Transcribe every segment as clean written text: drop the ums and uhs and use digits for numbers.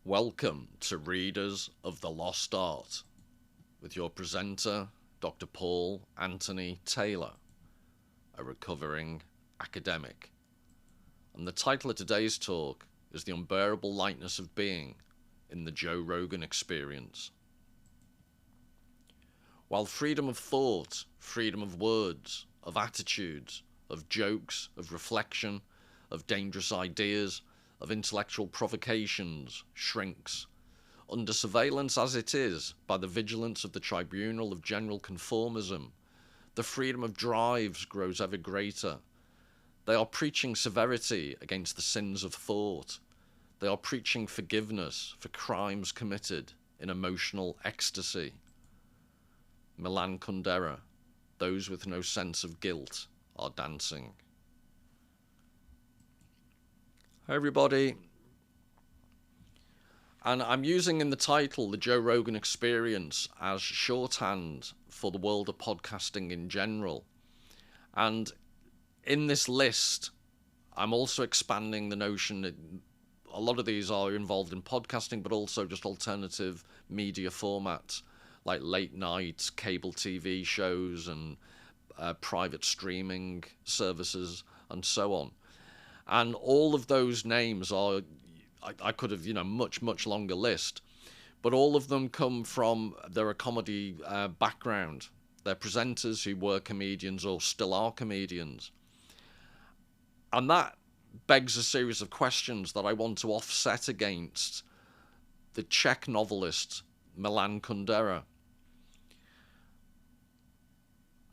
Welcome to Readers of the Lost Art, with your presenter, Dr. Paul Anthony Taylor, a recovering academic. And the title of today's talk is The Unbearable Lightness of Being in the Joe Rogan Experience. While freedom of thought, freedom of words, of attitudes, of jokes, of reflection, of dangerous ideas, of intellectual provocations shrinks, under surveillance as it is by the vigilance of the tribunal of general conformism, the freedom of drives grows ever greater. They are preaching severity against the sins of thought. They are preaching forgiveness for crimes committed in emotional ecstasy. Milan Kundera, those with no sense of guilt are dancing. Hi everybody, and I'm using in the title the Joe Rogan Experience as shorthand for the world of podcasting in general. And in this list, I'm also expanding the notion that a lot of these are involved in podcasting, but also just alternative media formats like late night cable TV shows and private streaming services and so on. And all of those names are, I could have, much longer list, but all of them come from their comedy background. They're presenters who were comedians or still are comedians. And that begs a series of questions that I want to offset against the Czech novelist Milan Kundera.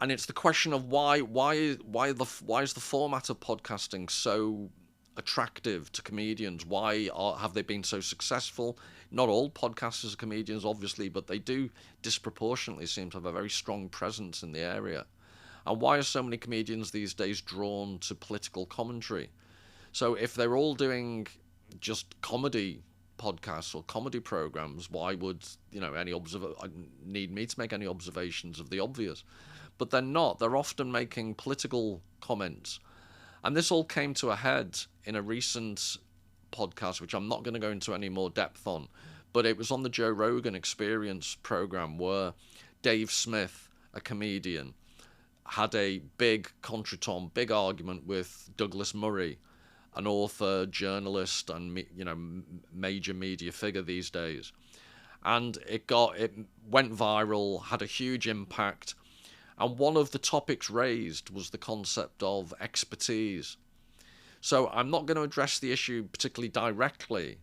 And it's the question of why is the format of podcasting so attractive to comedians? Why have they been so successful? Not all podcasters are comedians, obviously, but they do disproportionately seem to have a very strong presence in the area. And why are so many comedians these days drawn to political commentary? So if they're all doing just comedy podcasts or comedy programs, why would need me to make any observations of the obvious? But they're not. They're often making political comments. And this all came to a head in a recent podcast, which I'm not going to go into any more depth on, but it was on the Joe Rogan Experience program where Dave Smith, a comedian, had a big contretemps, big argument with Douglas Murray, an author, journalist, and major media figure these days. And it went viral, had a huge impact. And one of the topics raised was the concept of expertise. So I'm not going to address the issue particularly directly,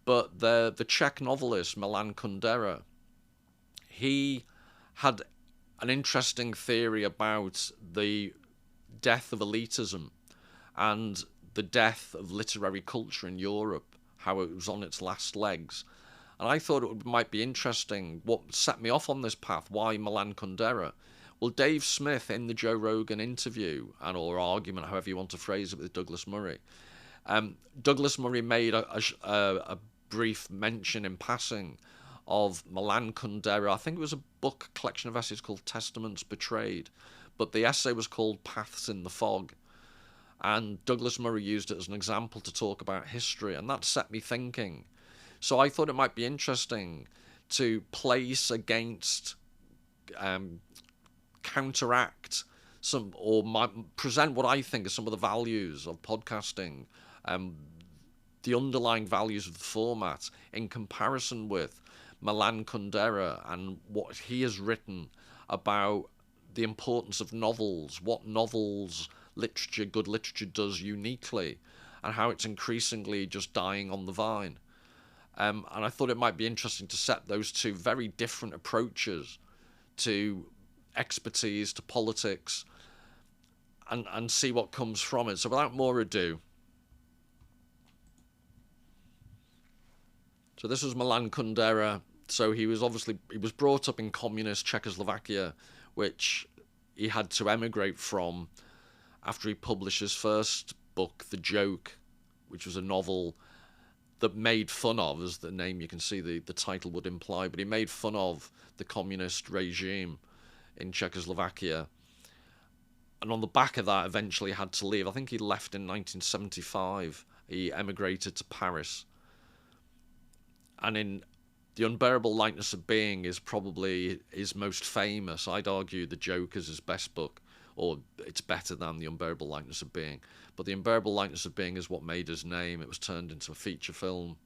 but the Czech novelist Milan Kundera, he had an interesting theory about the death of elitism and the death of literary culture in Europe, how it was on its last legs. And I thought it might be interesting, what set me off on this path, why Milan Kundera? Well, Dave Smith, in the Joe Rogan interview, or argument, however you want to phrase it, with Douglas Murray, Douglas Murray made a brief mention in passing of Milan Kundera. I think it was a book collection of essays called Testaments Betrayed, but the essay was called Paths in the Fog. And Douglas Murray used it as an example to talk about history, and that set me thinking. So I thought it might be interesting to place against... counteract some, or present what I think are some of the values of podcasting, the underlying values of the format in comparison with Milan Kundera and what he has written about the importance of novels, what novels, literature, good literature does uniquely, and how it's increasingly just dying on the vine. And I thought it might be interesting to set those two very different approaches to expertise, to politics, and see what comes from it. So without more ado, so this was Milan Kundera. So he was brought up in communist Czechoslovakia, which he had to emigrate from after he published his first book, The Joke, which was a novel that made fun of, as the name you can see the title would imply, but he made fun of the communist regime in Czechoslovakia, and on the back of that eventually had to leave. I think he left in 1975. He emigrated to Paris, And in The Unbearable Lightness of Being is probably his most famous. I'd argue The Joker's his best book, or it's better than The Unbearable Lightness of Being. But The Unbearable Lightness of Being is what made his name. It was turned into a feature film.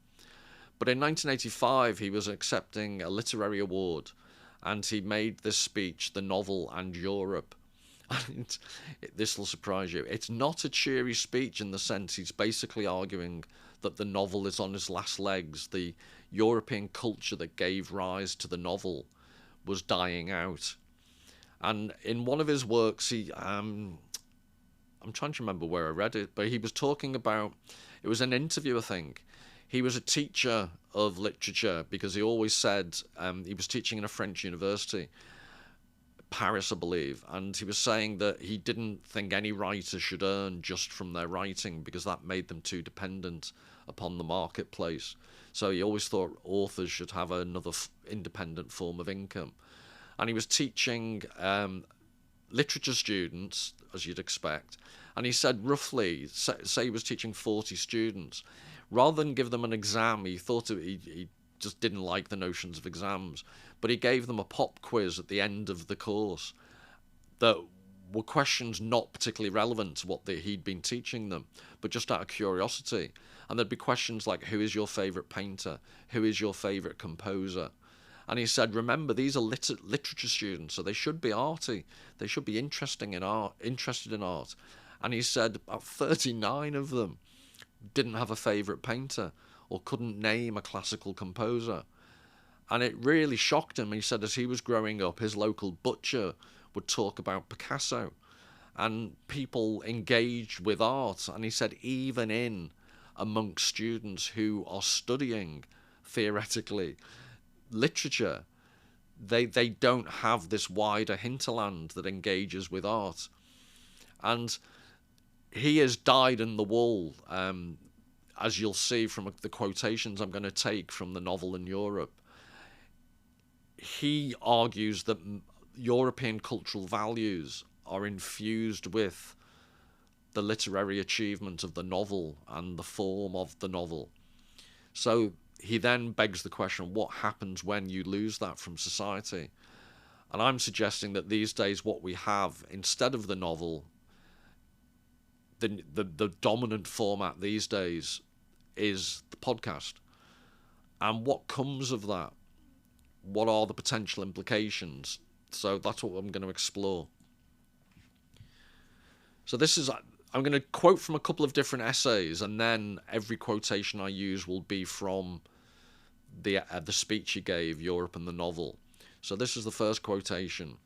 But in 1985, he was accepting a literary award, and he made this speech, The Novel and Europe. And this will surprise you. It's not a cheery speech in the sense he's basically arguing that the novel is on its last legs. The European culture that gave rise to the novel was dying out. And in one of his works, I'm trying to remember where I read it, but he was talking about, it was an interview, I think. He was a teacher of literature because he always said, he was teaching in a French university, Paris, I believe, and he was saying that he didn't think any writer should earn just from their writing because that made them too dependent upon the marketplace. So he always thought authors should have another independent form of income. And he was teaching literature students, as you'd expect, and he said roughly, say he was teaching 40 students, rather than give them an exam, he thought he just didn't like the notions of exams, but he gave them a pop quiz at the end of the course that were questions not particularly relevant to what he'd been teaching them, but just out of curiosity. And there'd be questions like, who is your favourite painter? Who is your favourite composer? And he said, remember, these are literature students, so they should be arty. They should be interested in art. And he said about 39 of them didn't have a favourite painter or couldn't name a classical composer. And it really shocked him. He said as he was growing up, his local butcher would talk about Picasso, and people engaged with art. And he said even in amongst students who are studying, theoretically, literature, they don't have this wider hinterland that engages with art. And he is dyed in the wool, as you'll see from the quotations I'm going to take from The Novel in Europe. He argues that European cultural values are infused with the literary achievement of the novel and the form of the novel. So he then begs the question, what happens when you lose that from society? And I'm suggesting that these days what we have, instead of the novel, the dominant format these days is the podcast. And what comes of that? What are the potential implications? So that's what I'm going to explore. So I'm going to quote from a couple of different essays, and then every quotation I use will be from the speech he gave, Europe and the Novel. So this is the first quotation.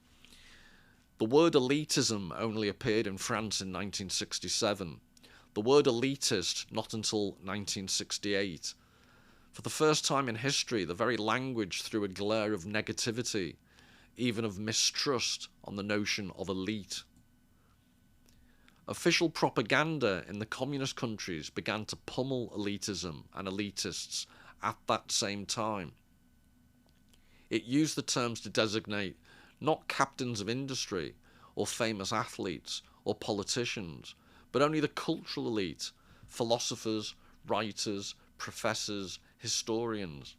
The word elitism only appeared in France in 1967. The word elitist not until 1968. For the first time in history, the very language threw a glare of negativity, even of mistrust, on the notion of elite. Official propaganda in the communist countries began to pummel elitism and elitists at that same time. It used the terms to designate not captains of industry or famous athletes or politicians, but only the cultural elite, philosophers, writers, professors, historians.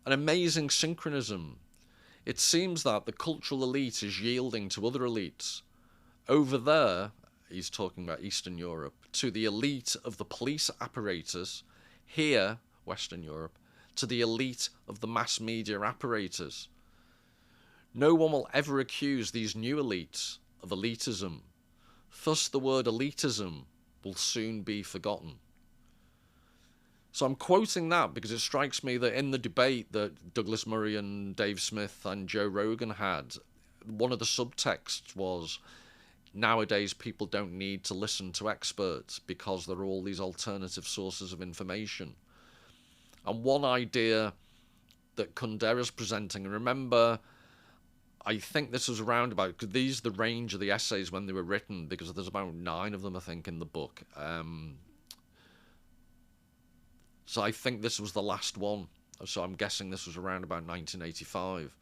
An amazing synchronism. It seems that the cultural elite is yielding to other elites. Over there, he's talking about Eastern Europe, to the elite of the police apparatus. Here, Western Europe, to the elite of the mass media apparatus. No one will ever accuse these new elites of elitism. Thus the word elitism will soon be forgotten. So I'm quoting that because it strikes me that in the debate that Douglas Murray and Dave Smith and Joe Rogan had, one of the subtexts was, nowadays people don't need to listen to experts because there are all these alternative sources of information. And one idea that Kundera's presenting, and remember, I think this was around about, because these are the range of the essays when they were written, because there's about 9 of them, I think, in the book. So I think this was the last one. So I'm guessing this was around about 1985.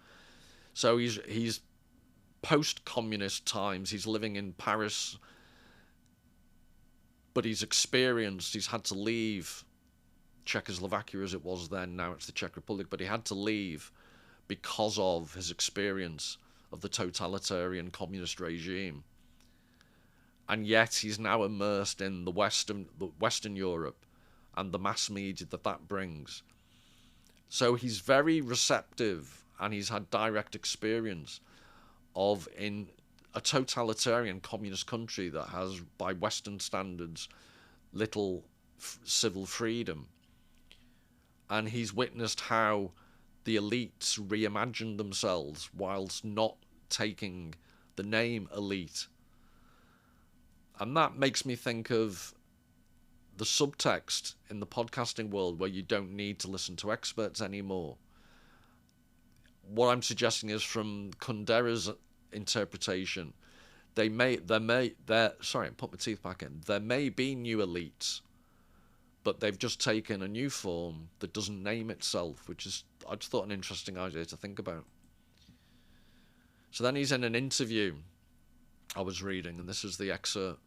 So he's post-communist times. He's living in Paris but he's had to leave Czechoslovakia as it was then, now it's the Czech Republic, but he had to leave because of his experience of the totalitarian communist regime. And yet he's now immersed in the Western Europe and the mass media that brings. So he's very receptive, and he's had direct experience of, in a totalitarian communist country that has, by Western standards, little civil freedom. And he's witnessed how the elites reimagined themselves whilst not taking the name elite. And that makes me think of the subtext in the podcasting world, where you don't need to listen to experts anymore. What I'm suggesting is, from Kundera's interpretation, put my teeth back in. There may be new elites, but they've just taken a new form that doesn't name itself, which is, I just thought, an interesting idea to think about. So then he's in an interview I was reading, and this is the excerpt.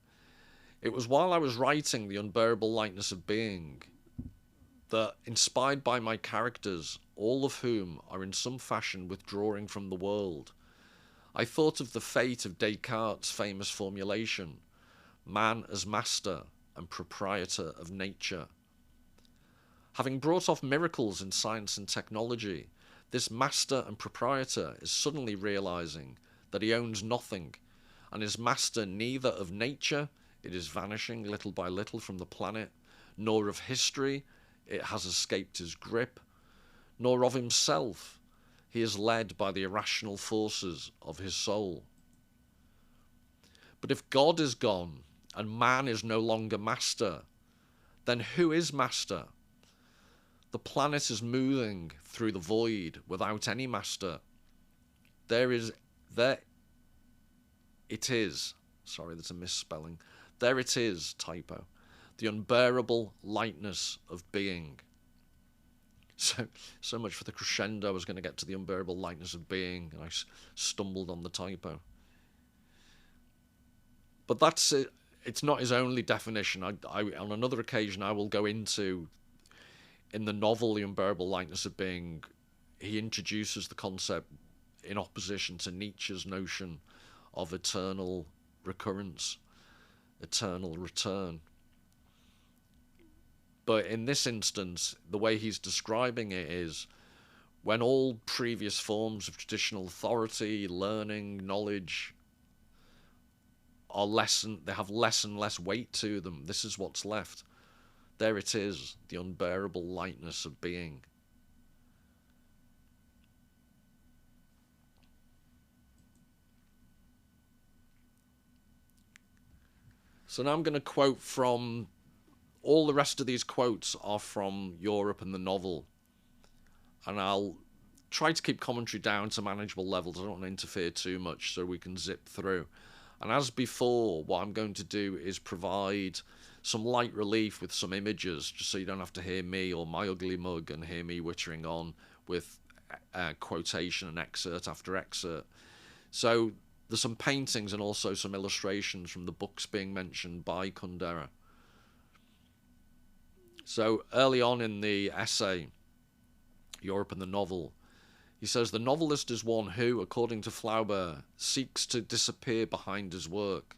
It was while I was writing The Unbearable Lightness of Being that, inspired by my characters, all of whom are in some fashion withdrawing from the world, I thought of the fate of Descartes' famous formulation, man as master and proprietor of nature. Having brought off miracles in science and technology, this master and proprietor is suddenly realizing that he owns nothing, and is master neither of nature, it is vanishing little by little from the planet, nor of history, it has escaped his grip, nor of himself, he is led by the irrational forces of his soul. But if God is gone, and man is no longer master, then who is master? The planet is moving through the void without any master. There it is, there's a misspelling. There it is, typo. The unbearable lightness of being. So much for the crescendo. I was going to get to the unbearable lightness of being, and I stumbled on the typo. But that's it. It's not his only definition. On another occasion, I will go into, in the novel The Unbearable Lightness of Being, he introduces the concept in opposition to Nietzsche's notion of eternal recurrence, eternal return. But in this instance, the way he's describing it is, when all previous forms of traditional authority, learning, knowledge they have less and less weight to them, this is what's left. There it is, the unbearable lightness of being. So now I'm going to quote from, all the rest of these quotes are from Europe and the novel. And I'll try to keep commentary down to manageable levels. I don't want to interfere too much so we can zip through. And as before, what I'm going to do is provide some light relief with some images, just so you don't have to hear me or my ugly mug and hear me wittering on with quotation and excerpt after excerpt. So there's some paintings and also some illustrations from the books being mentioned by Kundera. So early on in the essay, Europe and the Novel, he says, the novelist is one who, according to Flaubert, seeks to disappear behind his work.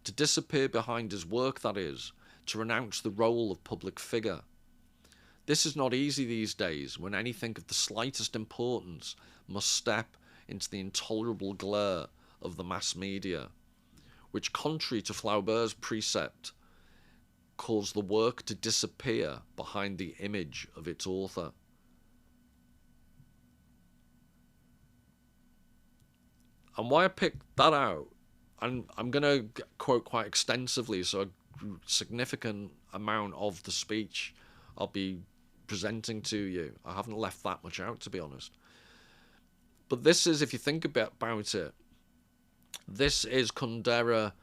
To disappear behind his work, that is, to renounce the role of public figure. This is not easy these days, when anything of the slightest importance must step into the intolerable glare of the mass media, which, contrary to Flaubert's precept, cause the work to disappear behind the image of its author. And why I picked that out, and I'm going to quote quite extensively, so a significant amount of the speech I'll be presenting to you. I haven't left that much out, to be honest. But this is, if you think about it, this is Kundera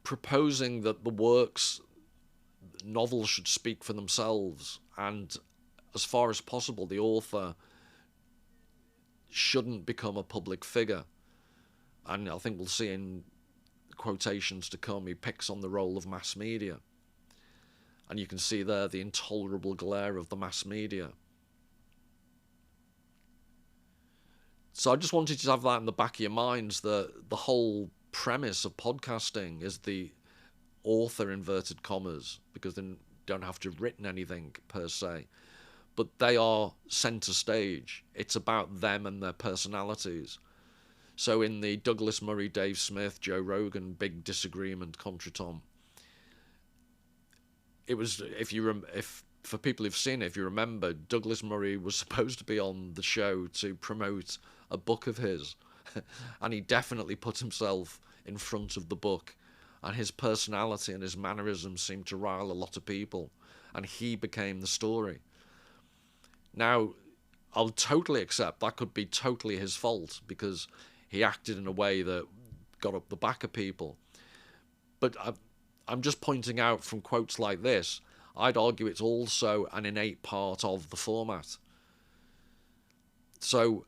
proposing that the novels should speak for themselves, and as far as possible, the author shouldn't become a public figure. And I think we'll see in quotations to come, he picks on the role of mass media. And you can see there the intolerable glare of the mass media. So I just wanted you to have that in the back of your minds, that the whole premise of podcasting is the author, inverted commas, because they don't have to have written anything per se, but they are centre stage. It's about them and their personalities. So in the Douglas Murray, Dave Smith, Joe Rogan big disagreement contretemps, it was, if for people who've seen it, if you remember, Douglas Murray was supposed to be on the show to promote a book of his, and he definitely put himself in front of the book, and his personality and his mannerisms seemed to rile a lot of people, and he became the story. Now, I'll totally accept that could be totally his fault, because he acted in a way that got up the back of people. But I'm just pointing out from quotes like this, I'd argue it's also an innate part of the format. So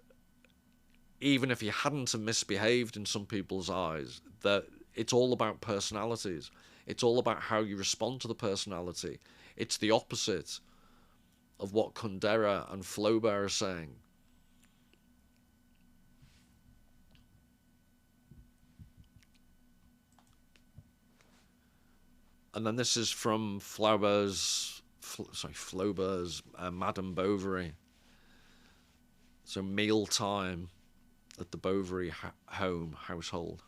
even if he hadn't have misbehaved in some people's eyes, that it's all about personalities. It's all about how you respond to the personality. It's the opposite of what Kundera and Flaubert are saying. And then this is from Flaubert's Madame Bovary. So mealtime at the Bovary household.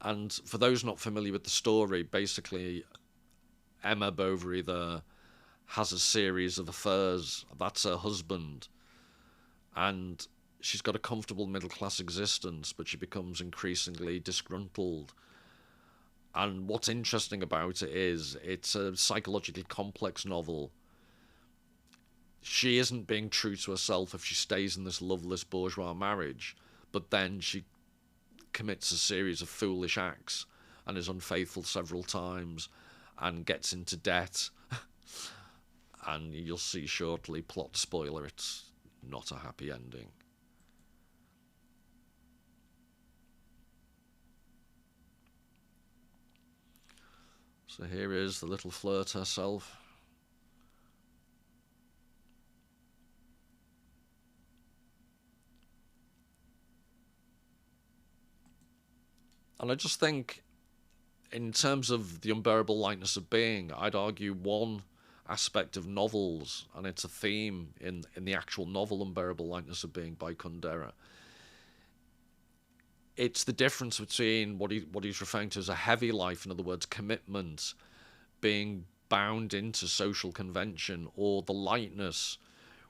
And for those not familiar with the story, basically Emma Bovary there has a series of affairs. That's her husband. And she's got a comfortable middle-class existence, but she becomes increasingly disgruntled. And what's interesting about it is it's a psychologically complex novel. She isn't being true to herself if she stays in this loveless bourgeois marriage, but then she commits a series of foolish acts and is unfaithful several times and gets into debt. And you'll see shortly, plot spoiler, it's not a happy ending. So here is the little flirt herself. And I just think, in terms of the unbearable lightness of being, I'd argue one aspect of novels, and it's a theme in the actual novel Unbearable Lightness of Being by Kundera. It's the difference between what he's referring to as a heavy life, in other words, commitment, being bound into social convention, or the lightness,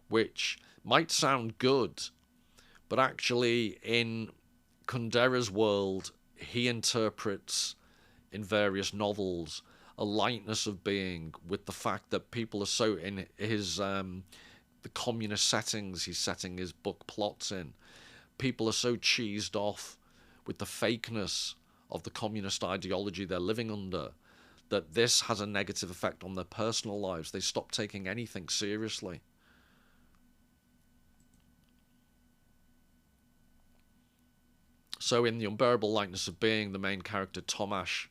which might sound good, but actually in Kundera's world, he interprets in various novels a lightness of being with the fact that people are so in his the communist settings he's setting his book plots in. People are so cheesed off with the fakeness of the communist ideology they're living under that this has a negative effect on their personal lives. They stop taking anything seriously. So in The Unbearable Lightness of Being, the main character, Tomasz,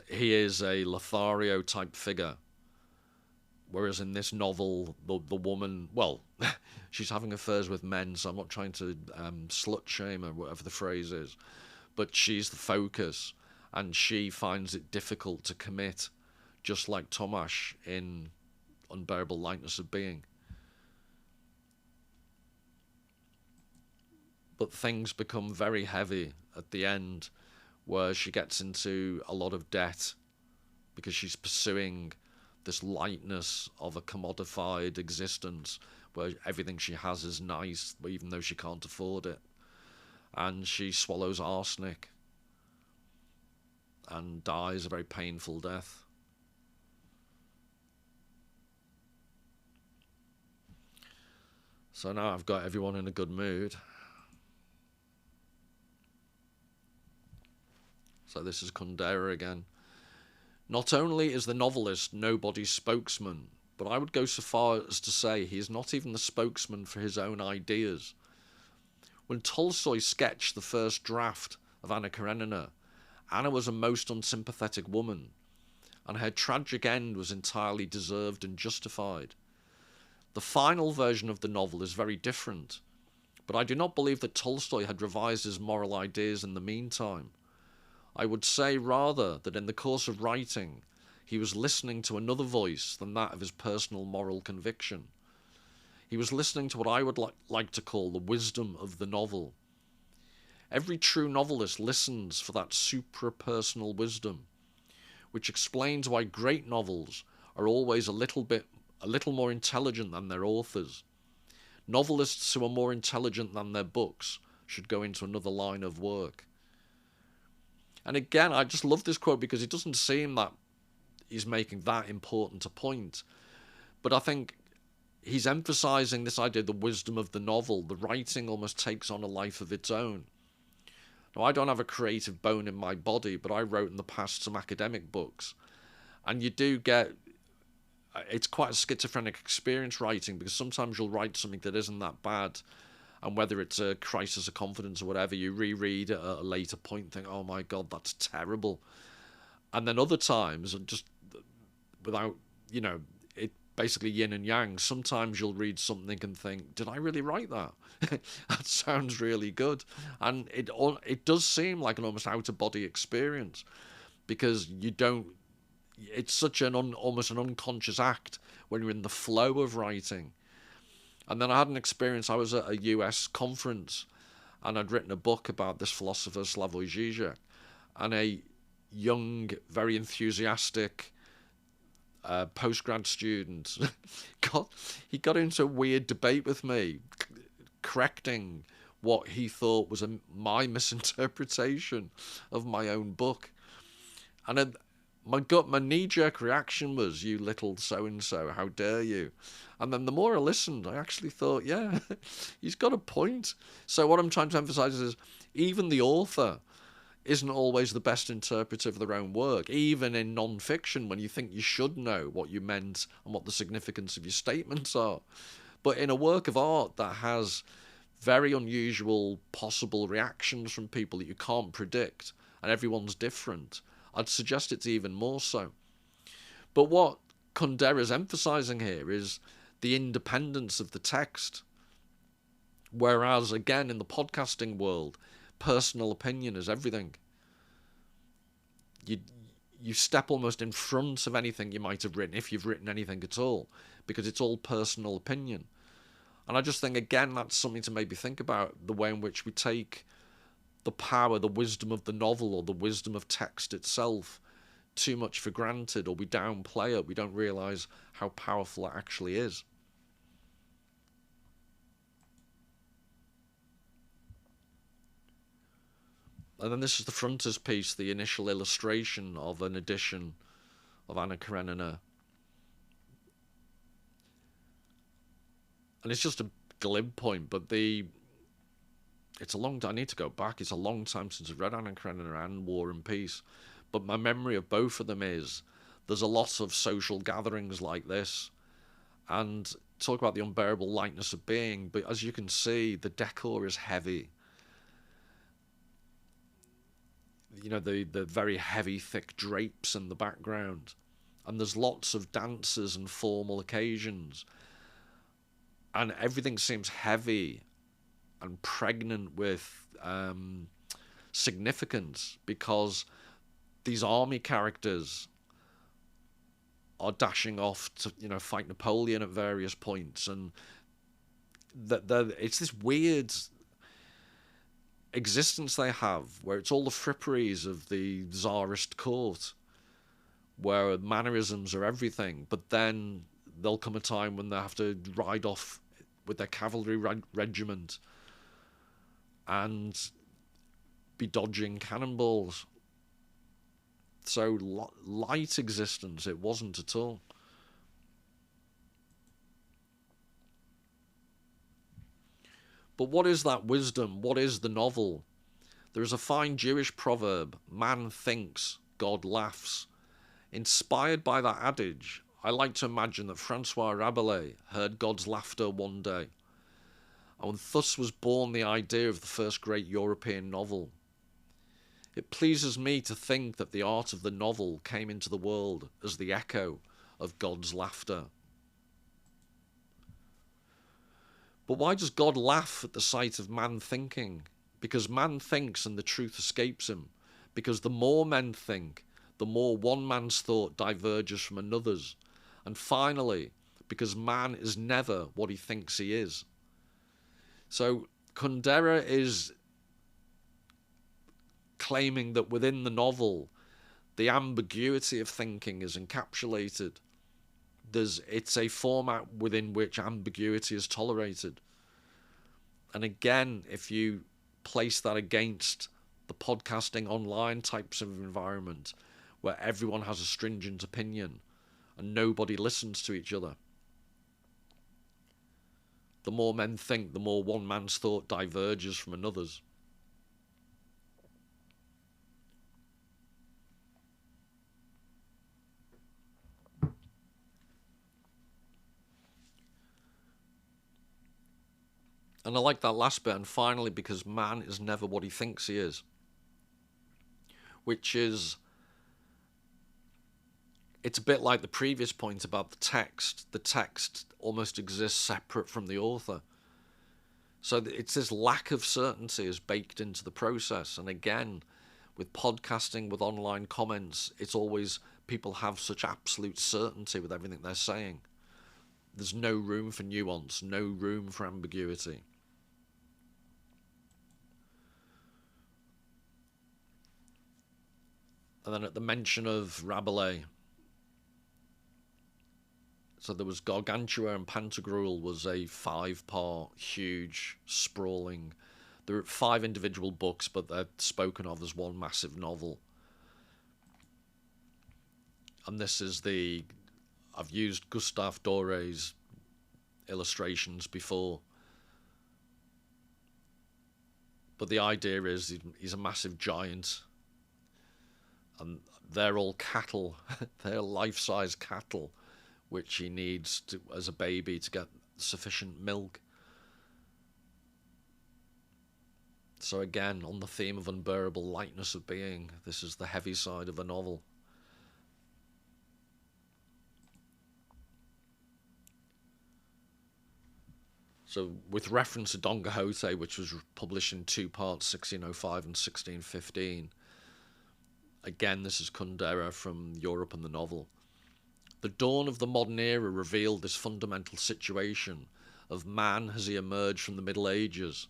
he is a Lothario type figure. Whereas in this novel, the woman, well, she's having affairs with men, so I'm not trying to slut shame her, whatever the phrase is. But she's the focus, and she finds it difficult to commit, just like Tomasz in Unbearable Lightness of Being. But things become very heavy at the end, where she gets into a lot of debt because she's pursuing this lightness of a commodified existence where everything she has is nice, even though she can't afford it. And she swallows arsenic and dies a very painful death. So now I've got everyone in a good mood. So this is Kundera again. Not only is the novelist nobody's spokesman, but I would go so far as to say he is not even the spokesman for his own ideas. When Tolstoy sketched the first draft of Anna Karenina, Anna was a most unsympathetic woman, and her tragic end was entirely deserved and justified. The final version of the novel is very different, but I do not believe that Tolstoy had revised his moral ideas in the meantime. I would say rather that in the course of writing, he was listening to another voice than that of his personal moral conviction. He was listening to what I would like to call the wisdom of the novel. Every true novelist listens for that supra-personal wisdom, which explains why great novels are always a little more intelligent than their authors. Novelists who are more intelligent than their books should go into another line of work. And again, I just love this quote because it doesn't seem that he's making that important a point. But I think he's emphasizing this idea of the wisdom of the novel. The writing almost takes on a life of its own. Now, I don't have a creative bone in my body, but I wrote in the past some academic books. And you do get... It's quite a schizophrenic experience writing, because sometimes you'll write something that isn't that bad, and whether it's a crisis of confidence or whatever, you reread it at a later point and think, oh my God, that's terrible. And then other times, just without, it basically yin and yang, sometimes you'll read something and think, did I really write that? That sounds really good. And it does seem like an almost out-of-body experience, because you don't... It's such an almost an unconscious act when you're in the flow of writing. And then I had an experience. I was at a US conference, and I'd written a book about this philosopher, Slavoj Žižek, and a young, very enthusiastic postgrad student got into a weird debate with me, correcting what he thought was my misinterpretation of my own book. And my knee-jerk reaction was, you little so-and-so, how dare you? And then the more I listened, I actually thought, yeah, he's got a point. So what I'm trying to emphasize is, even the author isn't always the best interpreter of their own work, even in non-fiction, when you think you should know what you meant and what the significance of your statements are. But in a work of art that has very unusual possible reactions from people that you can't predict, and everyone's different, I'd suggest it's even more so. But what Kundera is emphasizing here is the independence of the text. Whereas, again, in the podcasting world, personal opinion is everything. You step almost in front of anything you might have written, if you've written anything at all, because it's all personal opinion. And I just think, again, that's something to maybe think about, the way in which we take the power, the wisdom of the novel, or the wisdom of text itself too much for granted, or we downplay it. We don't realise how powerful it actually is. And then this is the frontispiece, the initial illustration of an edition of Anna Karenina. And it's just a glib point, but it's a long time. I need to go back. It's a long time since I've read Anna Karenina and War and Peace. But my memory of both of them is there's a lot of social gatherings like this. And talk about the unbearable lightness of being. But as you can see, the decor is heavy. The very heavy, thick drapes in the background. And there's lots of dances and formal occasions. And everything seems heavy and pregnant with significance, because these army characters are dashing off to fight Napoleon at various points, and it's this weird existence they have where it's all the fripperies of the Tsarist court, where mannerisms are everything, but then there'll come a time when they have to ride off with their cavalry regiment and be dodging cannonballs. So light existence it wasn't at all. But what is that wisdom? What is the novel? There is a fine Jewish proverb, man thinks, God laughs. Inspired by that adage, I like to imagine that Francois Rabelais heard God's laughter one day. and thus was born the idea of the first great European novel. It pleases me to think that the art of the novel came into the world as the echo of God's laughter. But why does God laugh at the sight of man thinking? Because man thinks and the truth escapes him. Because the more men think, the more one man's thought diverges from another's. And finally, because man is never what he thinks he is. So Kundera is claiming that within the novel, the ambiguity of thinking is encapsulated. It's a format within which ambiguity is tolerated. And again, if you place that against the podcasting online types of environment, where everyone has a stringent opinion and nobody listens to each other, the more men think, the more one man's thought diverges from another's. And I like that last bit, and finally, because man is never what he thinks he is. Which is, it's a bit like the previous point about the text. The text almost exists separate from the author. So it's this lack of certainty is baked into the process. And again, with podcasting, with online comments, it's always people have such absolute certainty with everything they're saying. There's no room for nuance, no room for ambiguity. And then at the mention of Rabelais, so there was Gargantua and Pantagruel was a 5-part, huge, sprawling. There are 5 individual books, but they're spoken of as one massive novel. And this is I've used Gustave Doré's illustrations before. But the idea is he's a massive giant. And they're all cattle. They're life-size cattle, which he needs as a baby to get sufficient milk. So again, on the theme of unbearable lightness of being, this is the heavy side of a novel. So with reference to Don Quixote, which was published in 2 parts, 1605 and 1615, again, this is Kundera from Europe and the Novel. The dawn of the modern era revealed this fundamental situation of man as he emerged from the Middle Ages.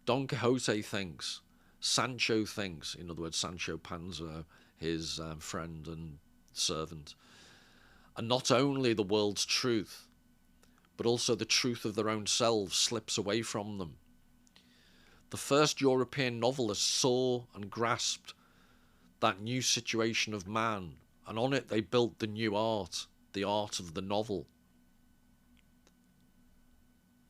Don Quixote thinks, Sancho thinks, in other words, Sancho Panza, his friend and servant, and not only the world's truth, but also the truth of their own selves slips away from them. The first European novelists saw and grasped that new situation of man, and on it they built the new art, the art of the novel.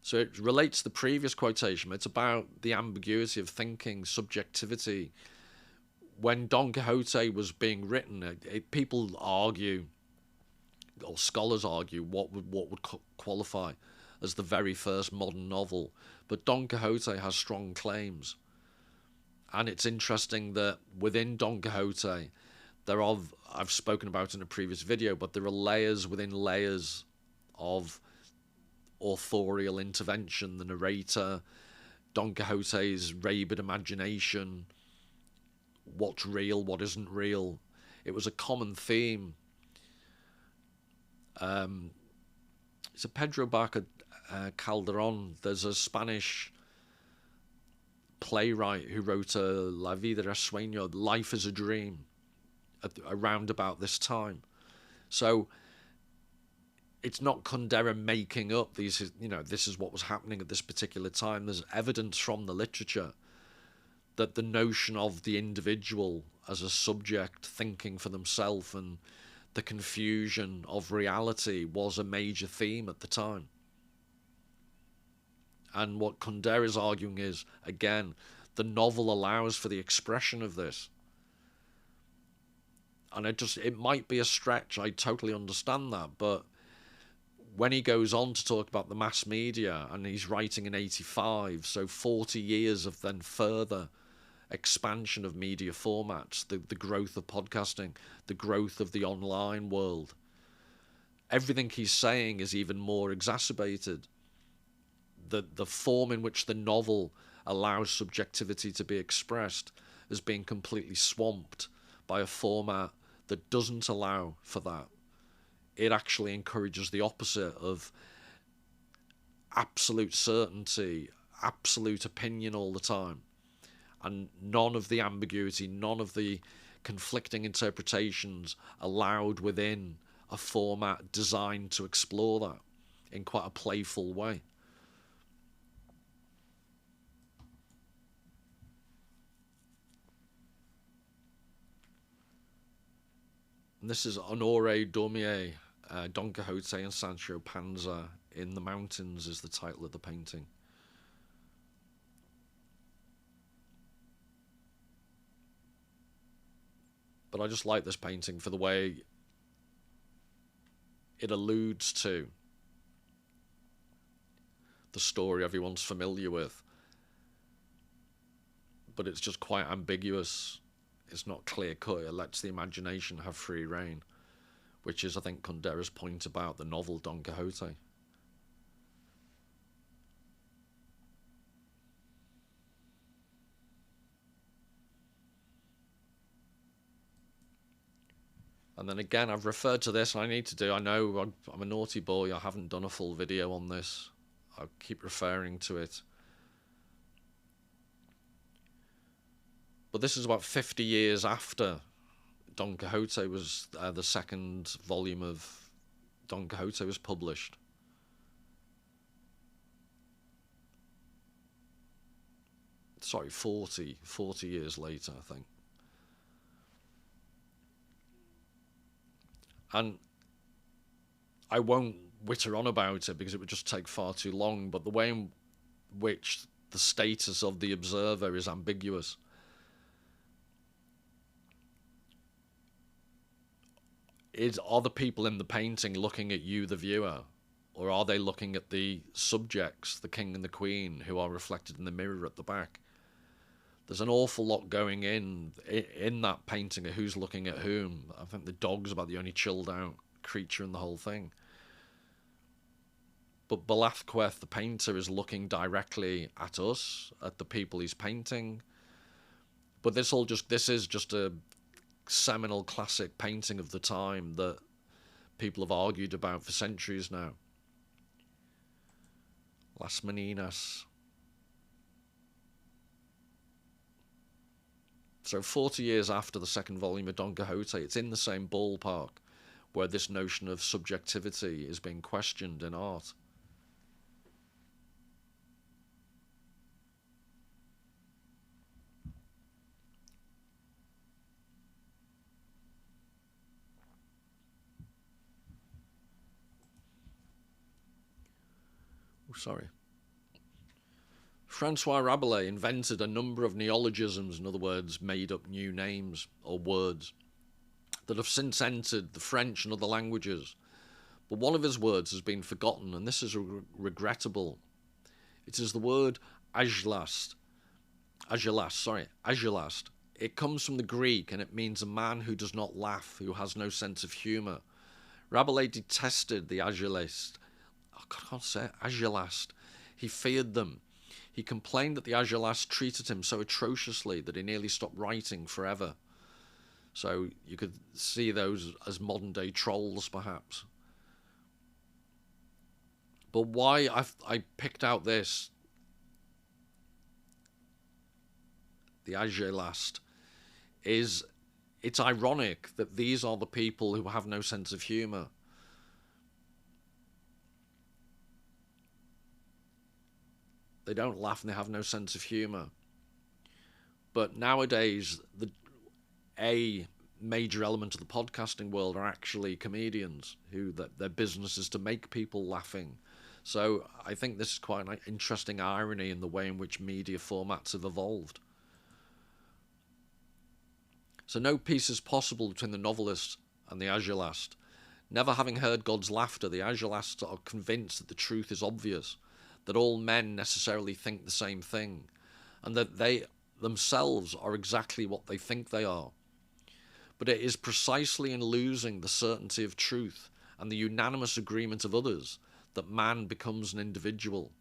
So it relates to the previous quotation. It's about the ambiguity of thinking, subjectivity. When Don Quixote was being written, people argue, or scholars argue, what would qualify as the very first modern novel. But Don Quixote has strong claims. And it's interesting that within Don Quixote, I've spoken about in a previous video, but there are layers within layers of authorial intervention, the narrator, Don Quixote's rabid imagination, what's real, what isn't real. It was a common theme. It's a Pedro Barca Calderon. There's a Spanish playwright who wrote La Vida es Sueño, Life is a Dream, around about this time. So it's not Kundera making up these, this is what was happening at this particular time. There's evidence from the literature that the notion of the individual as a subject thinking for themselves and the confusion of reality was a major theme at the time. And what Kundera is arguing is, again, the novel allows for the expression of this. And it might be a stretch, I totally understand that, but when he goes on to talk about the mass media, and he's writing in 85, so 40 years of then further expansion of media formats, the growth of podcasting, the growth of the online world. Everything he's saying is even more exacerbated. The form in which the novel allows subjectivity to be expressed is being completely swamped by a format that doesn't allow for that. It actually encourages the opposite of absolute certainty, absolute opinion all the time, and none of the ambiguity, none of the conflicting interpretations allowed within a format designed to explore that in quite a playful way. And this is Honore Daumier, Don Quixote and Sancho Panza in the Mountains is the title of the painting. But I just like this painting for the way it alludes to the story everyone's familiar with. But it's just quite ambiguous. It's not clear-cut. It lets the imagination have free rein, which is, I think, Kundera's point about the novel Don Quixote. And then again, I've referred to this, and I need to do, I know I'm a naughty boy, I haven't done a full video on this. I keep referring to it. But this is about 50 years after Don Quixote was, the second volume of Don Quixote was published. Sorry, 40 years later, I think. And I won't witter on about it because it would just take far too long, but the way in which the status of the observer is ambiguous. Are the people in the painting looking at you, the viewer, or are they looking at the subjects, the king and the queen, who are reflected in the mirror at the back? There's an awful lot going in that painting of who's looking at whom. I think the dog's about the only chilled out creature in the whole thing. But Velázquez, the painter, is looking directly at us, at the people he's painting. But this is just a seminal classic painting of the time that people have argued about for centuries now. Las Meninas. So 40 years after the second volume of Don Quixote, it's in the same ballpark where this notion of subjectivity is being questioned in art. Oh, sorry. Francois Rabelais invented a number of neologisms, in other words, made up new names or words that have since entered the French and other languages. But one of his words has been forgotten, and this is regrettable. It is the word agilast. Agilast. It comes from the Greek, and it means a man who does not laugh, who has no sense of humour. Rabelais detested the agilist. I can't say it. Agilast. He feared them. He complained that the Agilast treated him so atrociously that he nearly stopped writing forever. So you could see those as modern-day trolls, perhaps. But why I picked out this, the Agilast, is it's ironic that these are the people who have no sense of humour. They don't laugh and they have no sense of humour. But nowadays, a major element of the podcasting world are actually comedians who their business is to make people laughing. So I think this is quite an interesting irony in the way in which media formats have evolved. So no peace is possible between the novelist and the Agilast. Never having heard God's laughter, the Agilists are convinced that the truth is obvious, that all men necessarily think the same thing, and that they themselves are exactly what they think they are. But it is precisely in losing the certainty of truth and the unanimous agreement of others that man becomes an individual.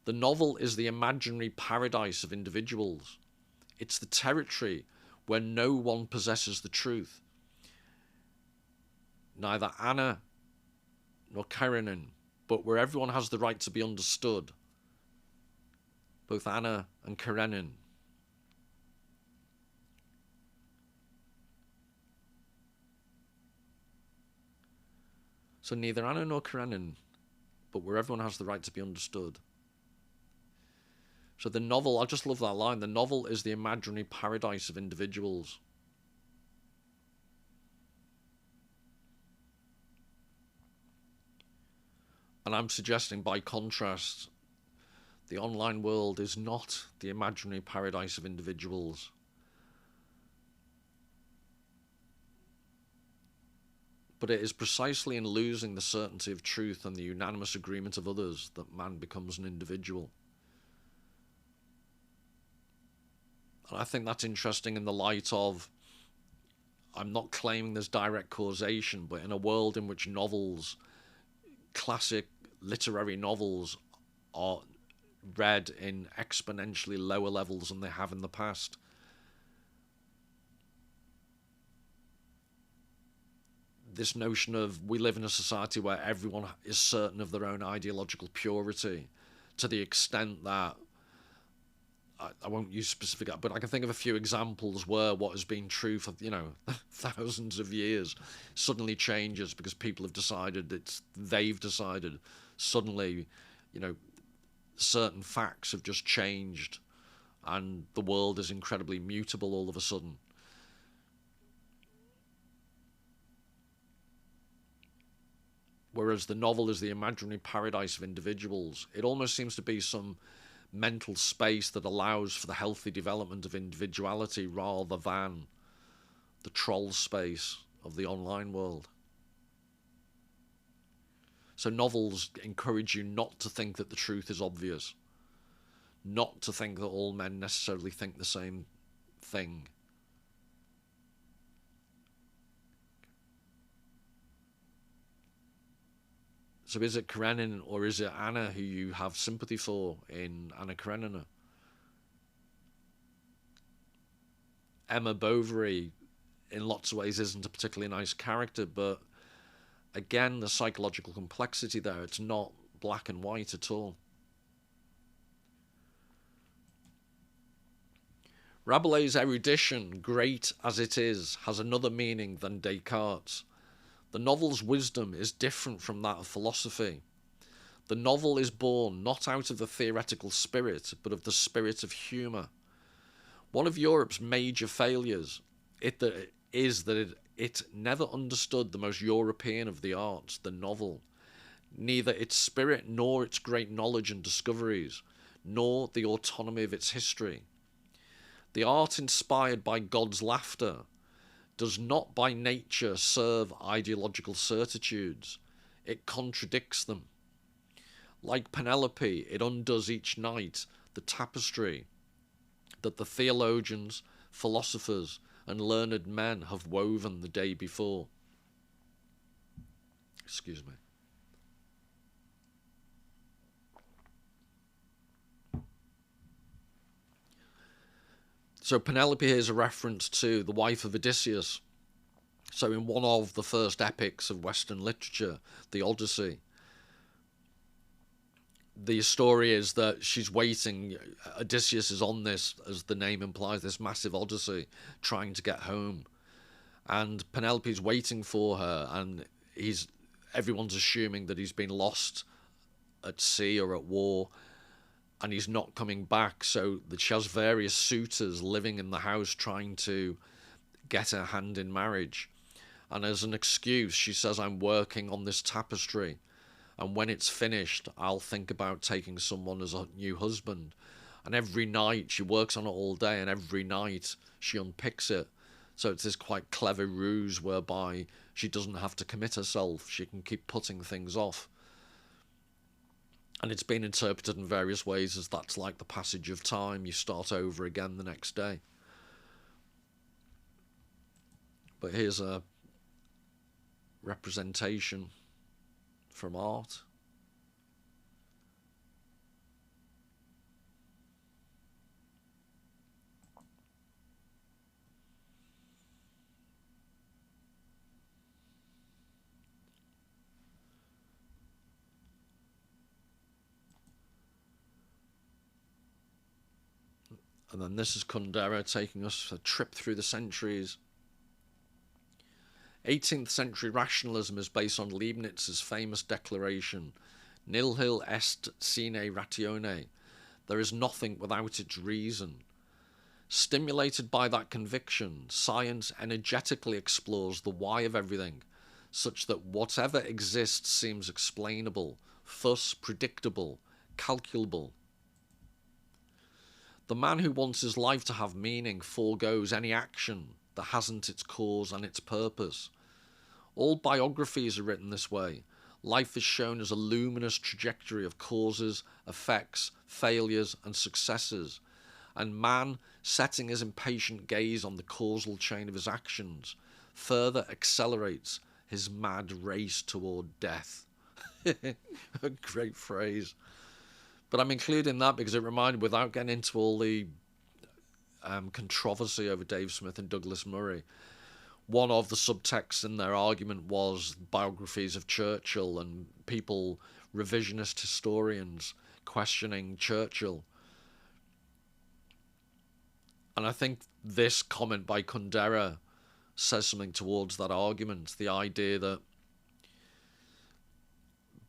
The novel is the imaginary paradise of individuals. It's the territory where no one possesses the truth. Neither Anna nor Karenin, but where everyone has the right to be understood. Both Anna and Karenin. So neither Anna nor Karenin, but where everyone has the right to be understood. So the novel, I just love that line, the novel is the imaginary paradise of individuals. And I'm suggesting, by contrast, the online world is not the imaginary paradise of individuals. But it is precisely in losing the certainty of truth and the unanimous agreement of others that man becomes an individual. And I think that's interesting in the light of, I'm not claiming there's direct causation, but in a world in which novels, classic literary novels, are read in exponentially lower levels than they have in the past, this notion of we live in a society where everyone is certain of their own ideological purity, to the extent that I won't use specific, but I can think of a few examples where what has been true for, thousands of years suddenly changes because people have decided they've decided suddenly, certain facts have just changed and the world is incredibly mutable all of a sudden. Whereas the novel is the imaginary paradise of individuals. It almost seems to be some mental space that allows for the healthy development of individuality rather than the troll space of the online world. So novels encourage you not to think that the truth is obvious, not to think that all men necessarily think the same thing. So is it Karenin or is it Anna who you have sympathy for in Anna Karenina? Emma Bovary, in lots of ways, isn't a particularly nice character, but again, the psychological complexity there, it's not black and white at all. Rabelais' erudition, great as it is, has another meaning than Descartes'. The novel's wisdom is different from that of philosophy. The novel is born not out of the theoretical spirit, but of the spirit of humour. One of Europe's major failures is that it never understood the most European of the arts, the novel. Neither its spirit nor its great knowledge and discoveries, nor the autonomy of its history. The art inspired by God's laughter does not by nature serve ideological certitudes. It contradicts them. Like Penelope, it undoes each night the tapestry that the theologians, philosophers, and learned men have woven the day before. Excuse me. So Penelope is a reference to the wife of Odysseus. So in one of the first epics of Western literature, the Odyssey, the story is that she's waiting. Odysseus is on this, as the name implies, this massive Odyssey, trying to get home. And Penelope's waiting for her, and everyone's assuming that he's been lost at sea or at war, and he's not coming back, so that she has various suitors living in the house trying to get her hand in marriage. And as an excuse, she says, I'm working on this tapestry, and when it's finished, I'll think about taking someone as a new husband. And every night, she works on it all day, and every night she unpicks it So it's this quite clever ruse whereby she doesn't have to commit herself. She can keep putting things off. And it's been interpreted in various ways as that's like the passage of time. You start over again the next day. But here's a representation from art. And then this is Kundera taking us a trip through the centuries. 18th century rationalism is based on Leibniz's famous declaration, Nihil est sine ratione. There is nothing without its reason. Stimulated by that conviction, science energetically explores the why of everything, such that whatever exists seems explainable, thus predictable, calculable. The man who wants his life to have meaning foregoes any action that hasn't its cause and its purpose. All biographies are written this way. Life is shown as a luminous trajectory of causes, effects, failures, and successes, and man, setting his impatient gaze on the causal chain of his actions, further accelerates his mad race toward death. A great phrase. But I'm including that because it reminded, without getting into all the controversy over Dave Smith and Douglas Murray, one of the subtexts in their argument was biographies of Churchill and people, revisionist historians, questioning Churchill. And I think this comment by Kundera says something towards that argument, the idea that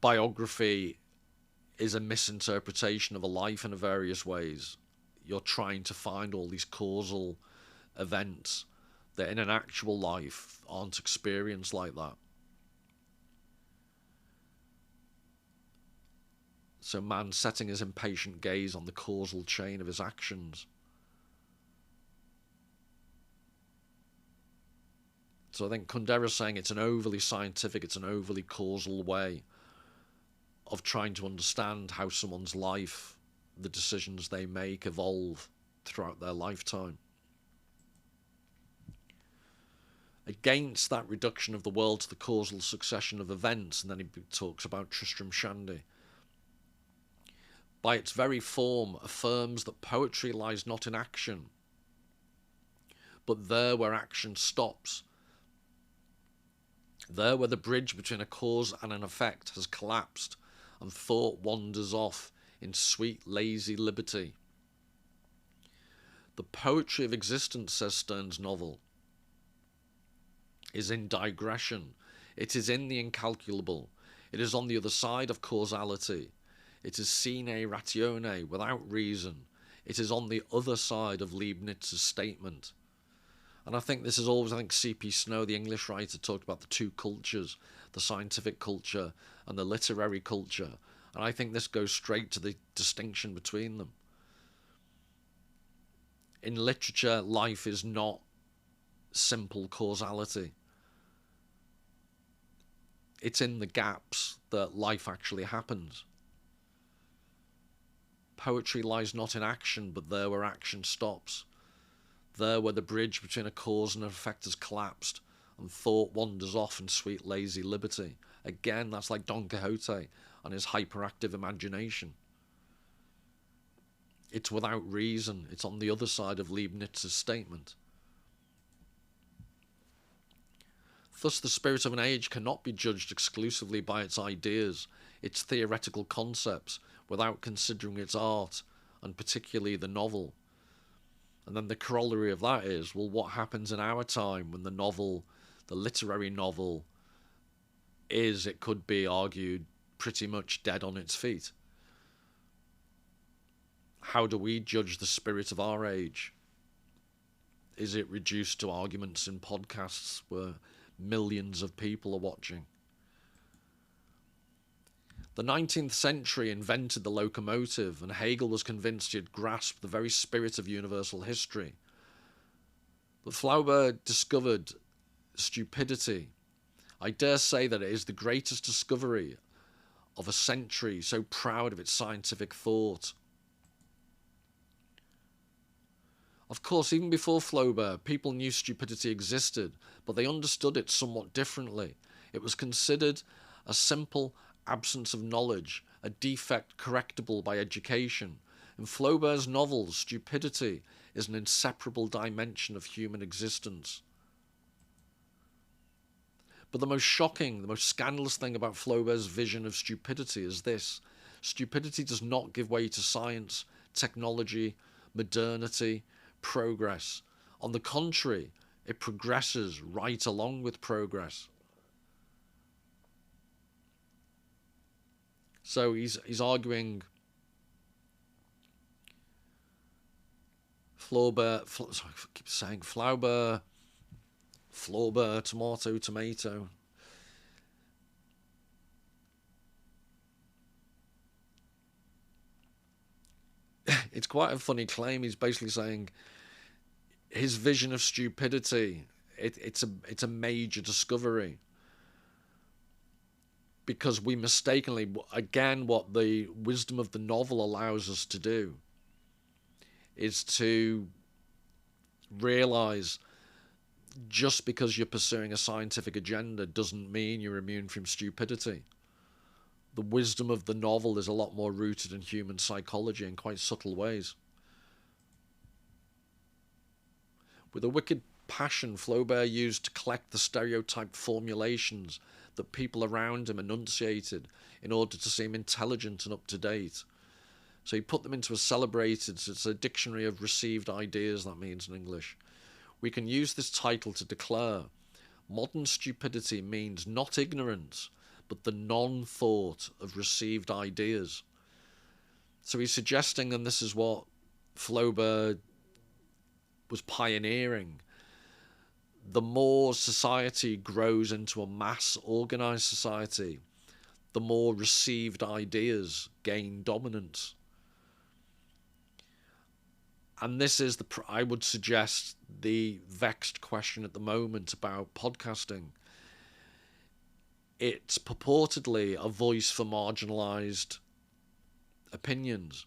biography is a misinterpretation of a life in various ways. You're trying to find all these causal events that in an actual life aren't experienced like that. So man setting his impatient gaze on the causal chain of his actions. So I think Kundera's saying it's an overly scientific, it's an overly causal way of trying to understand how someone's life, the decisions they make, evolve throughout their lifetime. Against that reduction of the world to the causal succession of events, and then he talks about Tristram Shandy, by its very form affirms that poetry lies not in action, but there where action stops, there where the bridge between a cause and an effect has collapsed, and thought wanders off in sweet, lazy liberty. The poetry of existence, says Sterne's novel, is in digression. It is in the incalculable. It is on the other side of causality. It is sine ratione, without reason. It is on the other side of Leibniz's statement. And I think this is always, I think C.P. Snow, the English writer, talked about the two cultures, the scientific culture and the literary culture. And I think this goes straight to the distinction between them. In literature, life is not simple causality. It's in the gaps that life actually happens. Poetry lies not in action, but there where action stops. There where the bridge between a cause and an effect has collapsed, and thought wanders off in sweet lazy liberty. Again, that's like Don Quixote and his hyperactive imagination. It's without reason. It's on the other side of Leibniz's statement. Thus, the spirit of an age cannot be judged exclusively by its ideas, its theoretical concepts, without considering its art, and particularly the novel. And then the corollary of that is, well, what happens in our time when the novel, the literary novel, is, it could be argued, pretty much dead on its feet? How do we judge the spirit of our age? Is it reduced to arguments in podcasts where millions of people are watching? The 19th century invented the locomotive, and Hegel was convinced he had grasped the very spirit of universal history. But Flaubert discovered stupidity. I dare say that it is the greatest discovery of a century, so proud of its scientific thought. Of course, even before Flaubert, people knew stupidity existed, but they understood it somewhat differently. It was considered a simple absence of knowledge, a defect correctable by education. In Flaubert's novels, stupidity is an inseparable dimension of human existence. But the most shocking, the most scandalous thing about Flaubert's vision of stupidity is this: stupidity does not give way to science, technology, modernity, progress. On the contrary, it progresses right along with progress. So he's arguing Flaubert, sorry, I keep saying Flaubert, tomato. It's quite a funny claim. He's basically saying his vision of stupidity, it's a major discovery, because we mistakenly, again, what the wisdom of the novel allows us to do is to realize just because you're pursuing a scientific agenda doesn't mean you're immune from stupidity. The wisdom of the novel is a lot more rooted in human psychology in quite subtle ways. With a wicked passion, Flaubert used to collect the stereotyped formulations that people around him enunciated in order to seem intelligent and up to date. So he put them into a celebrated, it's a dictionary of received ideas, that means in English. We can use this title to declare modern stupidity means not ignorance, but the non-thought of received ideas. So he's suggesting, and this is what Flaubert was pioneering, the more society grows into a mass organized society, the more received ideas gain dominance. And this is, I would suggest, the vexed question at the moment about podcasting. It's purportedly a voice for marginalized opinions.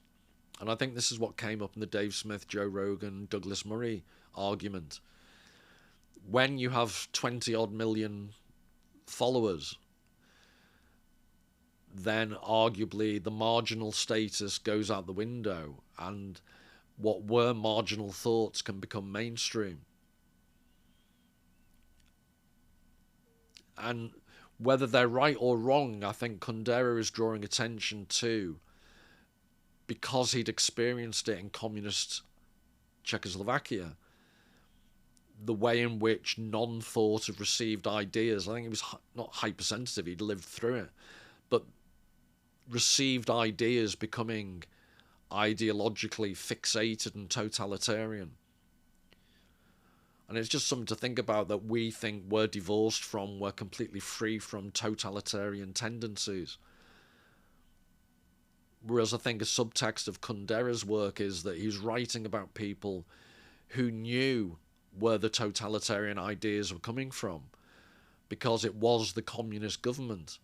And I think this is what came up in the Dave Smith, Joe Rogan, Douglas Murray argument. When you have 20 odd million followers, then arguably the marginal status goes out the window, and what were marginal thoughts can become mainstream. And whether they're right or wrong, I think Kundera is drawing attention to, because he'd experienced it in communist Czechoslovakia, the way in which non-thought of received ideas, I think he was not hypersensitive, he'd lived through it, but received ideas becoming ideologically fixated and totalitarian. And it's just something to think about, that we think we're divorced from, we're completely free from totalitarian tendencies. Whereas I think a subtext of Kundera's work is that he's writing about people who knew where the totalitarian ideas were coming from, because it was the communist government.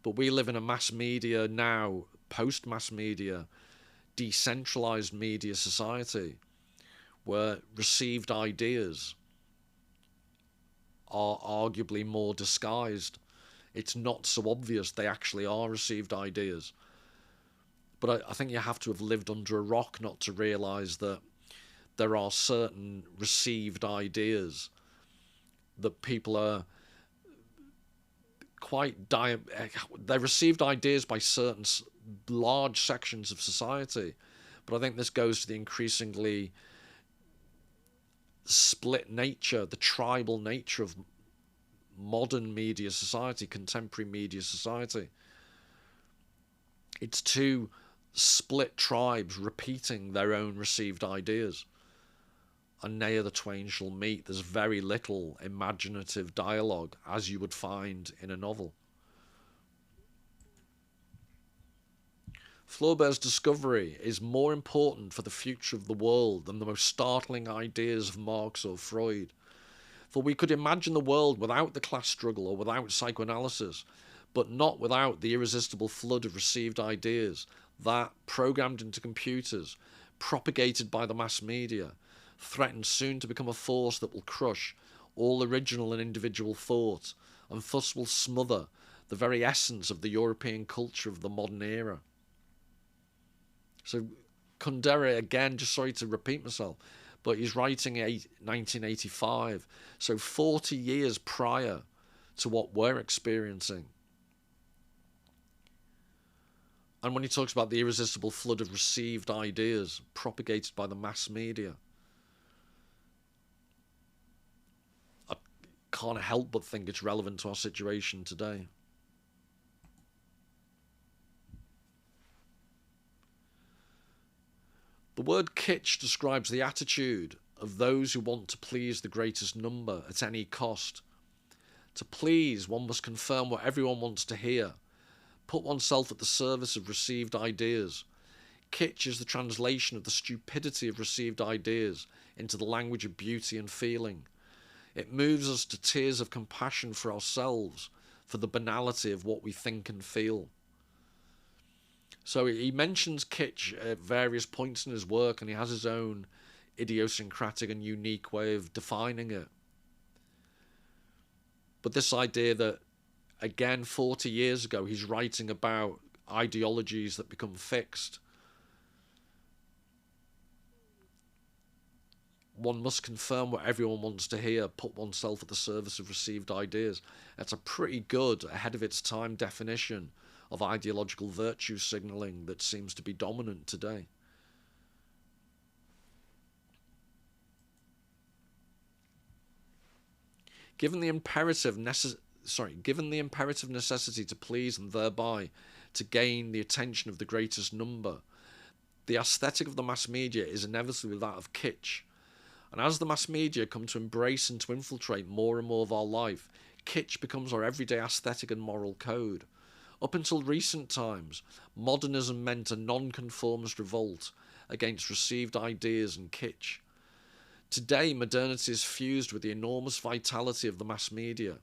But we live in a mass media now, post-mass media, decentralized media society, where received ideas are arguably more disguised. It's not so obvious they actually are received ideas. But I think you have to have lived under a rock not to realize that there are certain received ideas that people are they're received ideas by certain large sections of society. But I think this goes to the increasingly split nature, the tribal nature of modern media society, contemporary media society. It's two split tribes repeating their own received ideas. And ne'er the twain shall meet. There's very little imaginative dialogue, as you would find in a novel. Flaubert's discovery is more important for the future of the world than the most startling ideas of Marx or Freud. For we could imagine the world without the class struggle or without psychoanalysis, but not without the irresistible flood of received ideas that, programmed into computers, propagated by the mass media, threatens soon to become a force that will crush all original and individual thought, and thus will smother the very essence of the European culture of the modern era. So Kundera, again, just sorry to repeat myself, but he's writing in 1985, so 40 years prior to what we're experiencing. And when he talks about the irresistible flood of received ideas propagated by the mass media, I can't help but think it's relevant to our situation today. The word kitsch describes the attitude of those who want to please the greatest number at any cost. To please, one must confirm what everyone wants to hear, put oneself at the service of received ideas. Kitsch is the translation of the stupidity of received ideas into the language of beauty and feeling. It moves us to tears of compassion for ourselves, for the banality of what we think and feel. So he mentions kitsch at various points in his work, and he has his own idiosyncratic and unique way of defining it. But this idea that, again, 40 years ago, he's writing about ideologies that become fixed. One must confirm what everyone wants to hear, put oneself at the service of received ideas. That's a pretty good, ahead of its time definition of ideological virtue signalling that seems to be dominant today. Given the imperative necessity to please and thereby to gain the attention of the greatest number, the aesthetic of the mass media is inevitably that of kitsch. And as the mass media come to embrace and to infiltrate more and more of our life, kitsch becomes our everyday aesthetic and moral code. Up until recent times, modernism meant a nonconformist revolt against received ideas and kitsch. Today, modernity is fused with the enormous vitality of the mass media,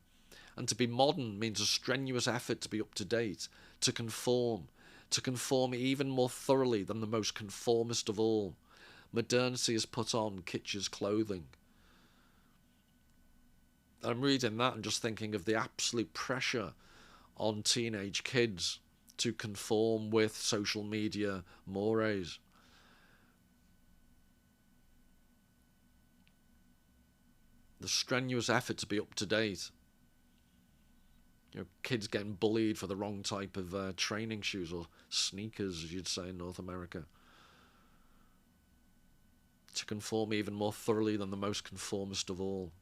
and to be modern means a strenuous effort to be up to date, to conform even more thoroughly than the most conformist of all. Modernity has put on kitsch's clothing. I'm reading that and just thinking of the absolute pressure on teenage kids to conform with social media mores. The strenuous effort to be up to date. You know, kids getting bullied for the wrong type of training shoes or sneakers, as you'd say in North America. To conform even more thoroughly than the most conformist of all.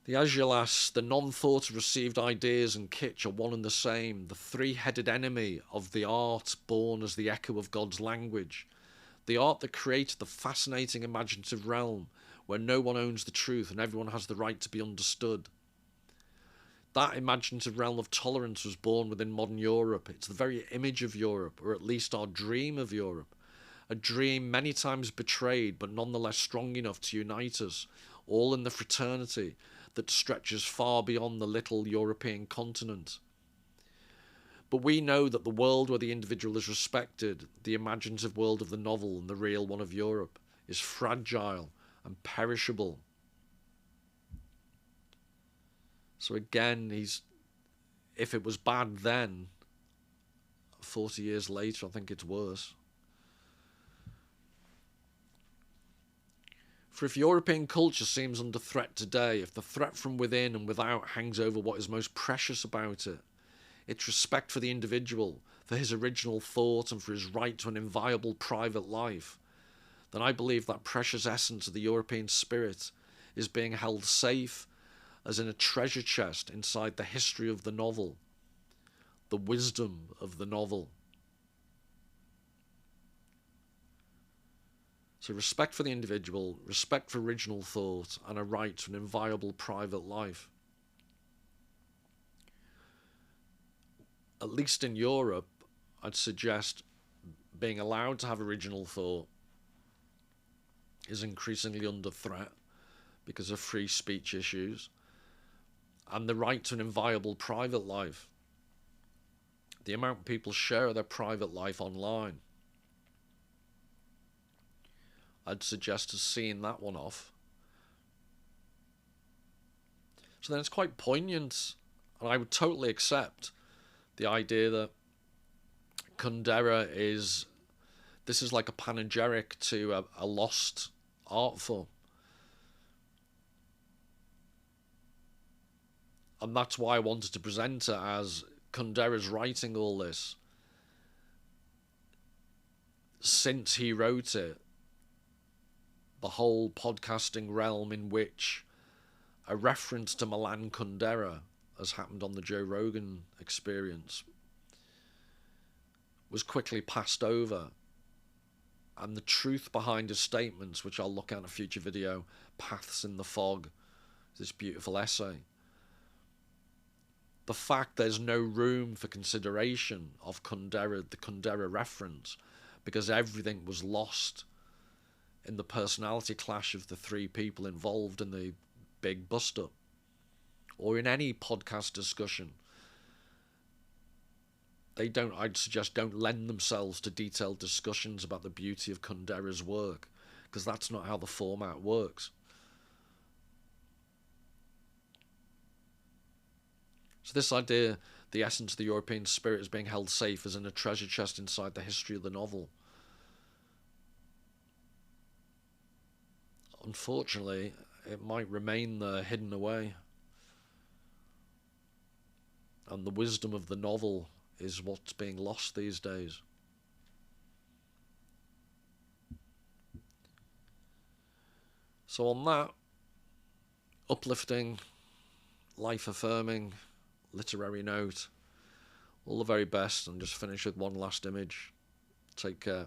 The Agilas, the non-thought received ideas and kitsch are one and the same, the three-headed enemy of the art born as the echo of God's language, the art that created the fascinating imaginative realm where no one owns the truth and everyone has the right to be understood. That imaginative realm of tolerance was born within modern Europe. It's the very image of Europe, or at least our dream of Europe. A dream many times betrayed, but nonetheless strong enough to unite us, all in the fraternity that stretches far beyond the little European continent. But we know that the world where the individual is respected, the imaginative world of the novel and the real one of Europe, is fragile and perishable. So again, if it was bad then, 40 years later, I think it's worse. For if European culture seems under threat today, if the threat from within and without hangs over what is most precious about it, its respect for the individual, for his original thought and for his right to an inviolable private life, then I believe that precious essence of the European spirit is being held safe as in a treasure chest inside the history of the novel, the wisdom of the novel. So respect for the individual, respect for original thought, and a right to an inviolable private life. At least in Europe, I'd suggest being allowed to have original thought is increasingly under threat because of free speech issues, and the right to an inviolable private life. The amount people share their private life online, I'd suggest us seeing that one off. So then it's quite poignant, and I would totally accept the idea that Kundera this is like a panegyric to a lost art form. And that's why I wanted to present it as Kundera's writing all this. Since he wrote it, the whole podcasting realm in which a reference to Milan Kundera, as happened on the Joe Rogan Experience, was quickly passed over. And the truth behind his statements, which I'll look at in a future video, Paths in the Fog, this beautiful essay. The fact there's no room for consideration of Kundera, the Kundera reference, because everything was lost in the personality clash of the three people involved in the big bust-up, or in any podcast discussion. I'd suggest don't lend themselves to detailed discussions about the beauty of Kundera's work, because that's not how the format works. So this idea, the essence of the European spirit is being held safe as in a treasure chest inside the history of the novel. Unfortunately, it might remain there, hidden away. And the wisdom of the novel is what's being lost these days. So on that uplifting, life-affirming, literary note, all the very best, and just finish with one last image. Take care.